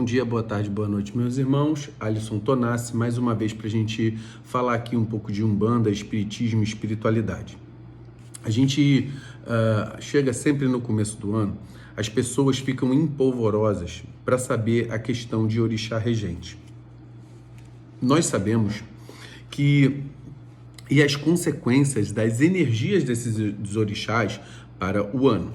dia, boa tarde, boa noite, meus irmãos. Alisson Tonassi, mais uma vez para a gente falar aqui um pouco de Umbanda, Espiritismo e Espiritualidade. A gente chega sempre no começo do ano, as pessoas ficam empolvorosas para saber a questão de orixá regente. Nós sabemos que e as consequências das energias desses orixás para o ano.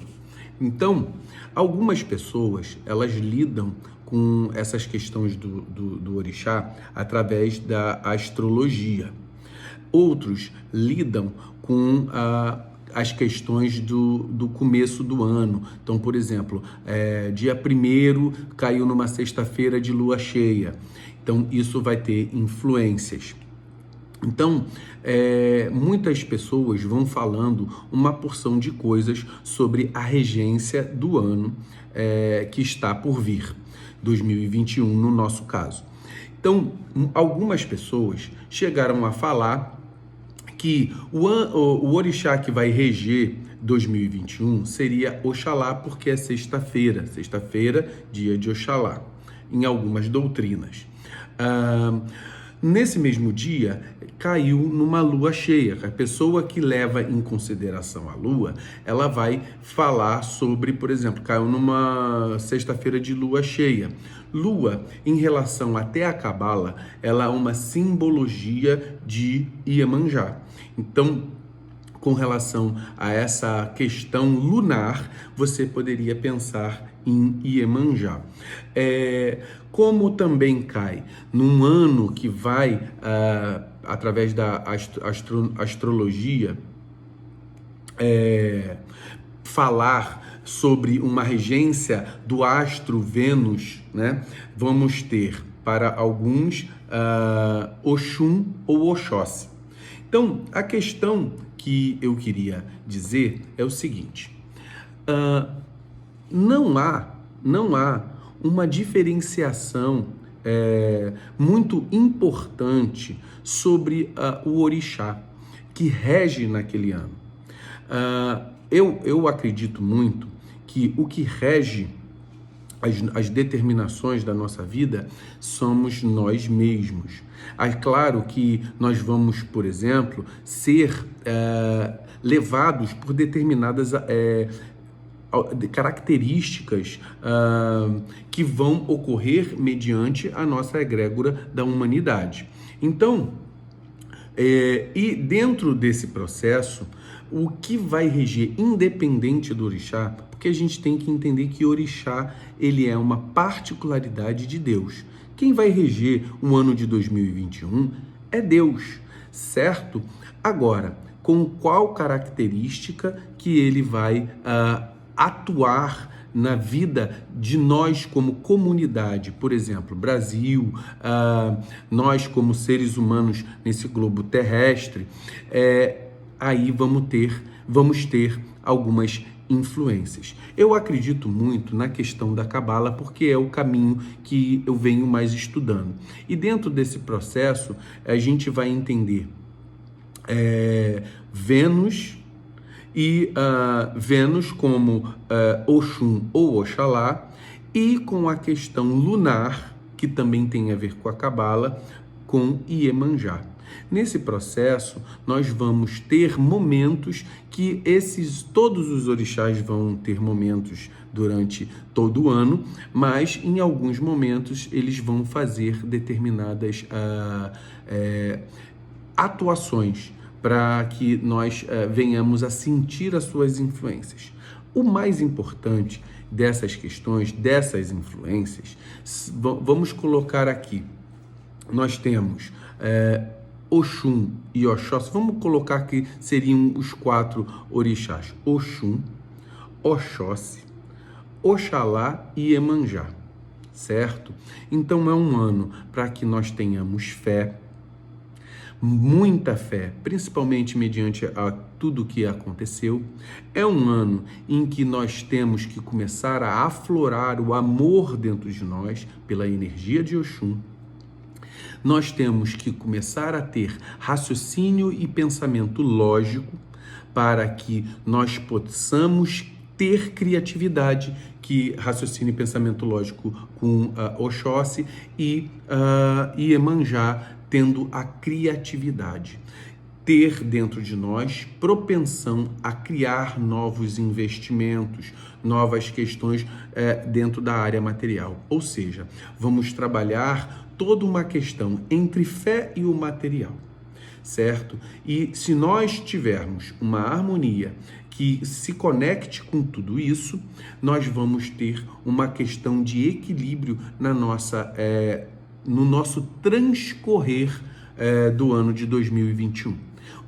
Então, algumas pessoas, elas lidam com essas questões do orixá através da astrologia. Outros lidam com as questões do começo do ano. Então, por exemplo, dia 1º caiu numa sexta-feira de lua cheia. Então, isso vai ter influências. Então, muitas pessoas vão falando uma porção de coisas sobre a regência do ano que está por vir, 2021 no nosso caso. Então, algumas pessoas chegaram a falar que o orixá que vai reger 2021 seria Oxalá, porque é sexta-feira, dia de Oxalá, em algumas doutrinas. Nesse mesmo dia, caiu numa lua cheia. A pessoa que leva em consideração a lua, ela vai falar sobre, por exemplo, caiu numa sexta-feira de lua cheia. Lua, em relação até a Cabala, ela é uma simbologia de Iemanjá. Então, com relação a essa questão lunar, você poderia pensar em Iemanjá. Como também cai num ano que vai, através da astrologia, falar sobre uma regência do astro Vênus, né? Vamos ter, para alguns, Oxum ou Oxóssi. Então, a questão que eu queria dizer é o seguinte: não há uma diferenciação muito importante sobre o orixá que rege naquele ano. Eu acredito muito que o que rege as determinações da nossa vida somos nós mesmos. É claro que nós vamos, por exemplo, ser levados por determinadas características que vão ocorrer mediante a nossa egrégora da humanidade. Então, e dentro desse processo, o que vai reger, independente do orixá, porque a gente tem que entender que orixá, ele é uma particularidade de Deus. Quem vai reger o ano de 2021 é Deus, certo? Agora, com qual característica que ele vai atuar na vida de nós como comunidade, por exemplo, Brasil, nós como seres humanos nesse globo terrestre, aí vamos ter algumas influências. Eu acredito muito na questão da Cabala, porque é o caminho que eu venho mais estudando. E dentro desse processo, a gente vai entender Vênus, e Vênus como Oxum ou Oxalá, e com a questão lunar, que também tem a ver com a Cabala, com Iemanjá. Nesse processo, nós vamos ter momentos que todos os orixás vão ter momentos durante todo o ano, mas em alguns momentos eles vão fazer determinadas atuações para que nós venhamos a sentir as suas influências. O mais importante dessas questões, dessas influências, vamos colocar aqui. Nós temos Oxum e Oxóssi. Vamos colocar que seriam os 4 orixás: Oxum, Oxóssi, Oxalá e Iemanjá, certo? Então é um ano para que nós tenhamos fé, muita fé, principalmente mediante a tudo o que aconteceu. É um ano em que nós temos que começar a aflorar o amor dentro de nós pela energia de Oxum. Nós temos que começar a ter raciocínio e pensamento lógico para que nós possamos ter criatividade, que raciocínio e pensamento lógico com Oxóssi, e Iemanjá tendo a criatividade. Ter dentro de nós propensão a criar novos investimentos, novas questões dentro da área material. Ou seja, vamos trabalhar toda uma questão entre fé e o material, certo? E se nós tivermos uma harmonia que se conecte com tudo isso, nós vamos ter uma questão de equilíbrio na no nosso transcorrer do ano de 2021.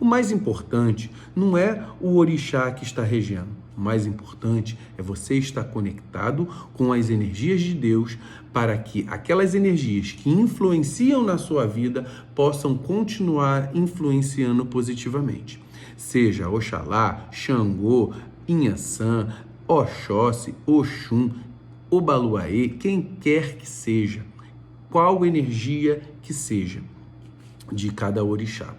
O mais importante não é o orixá que está regendo. O mais importante é você estar conectado com as energias de Deus para que aquelas energias que influenciam na sua vida possam continuar influenciando positivamente. Seja Oxalá, Xangô, Inhaçã, Oxóssi, Oxum, Obaluaê, quem quer que seja, qual energia que seja de cada orixá.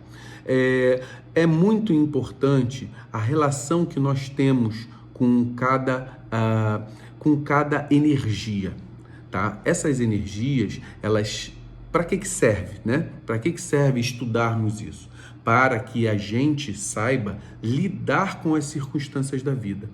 É muito importante a relação que nós temos com cada energia, tá? Essas energias, elas, para que serve, né? Para que serve estudarmos isso? Para que a gente saiba lidar com as circunstâncias da vida.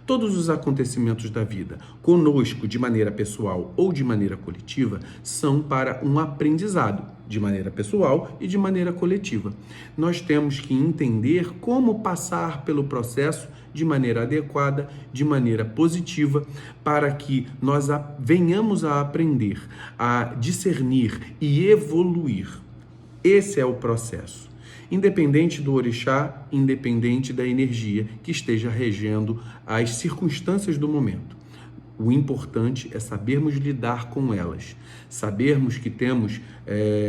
Todos os acontecimentos da vida, conosco de maneira pessoal ou de maneira coletiva, são para um aprendizado, de maneira pessoal e de maneira coletiva. Nós temos que entender como passar pelo processo de maneira adequada, de maneira positiva, para que nós venhamos a aprender, a discernir e evoluir. Esse é o processo. Independente do orixá, independente da energia que esteja regendo as circunstâncias do momento. O importante é sabermos lidar com elas, sabermos que temos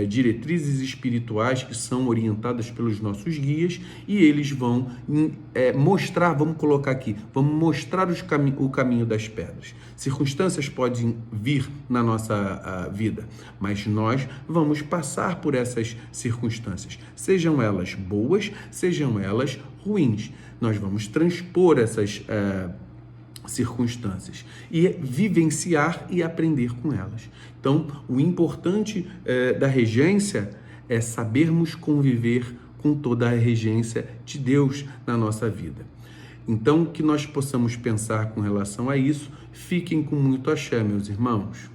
diretrizes espirituais que são orientadas pelos nossos guias e eles vão mostrar, vamos colocar aqui, vamos mostrar o caminho das pedras. Circunstâncias podem vir na nossa vida, mas nós vamos passar por essas circunstâncias, sejam elas boas, sejam elas ruins. Nós vamos transpor essas circunstâncias e vivenciar e aprender com elas. Então, o importante da regência é sabermos conviver com toda a regência de Deus na nossa vida. Então, que nós possamos pensar com relação a isso. Fiquem com muito axé, meus irmãos.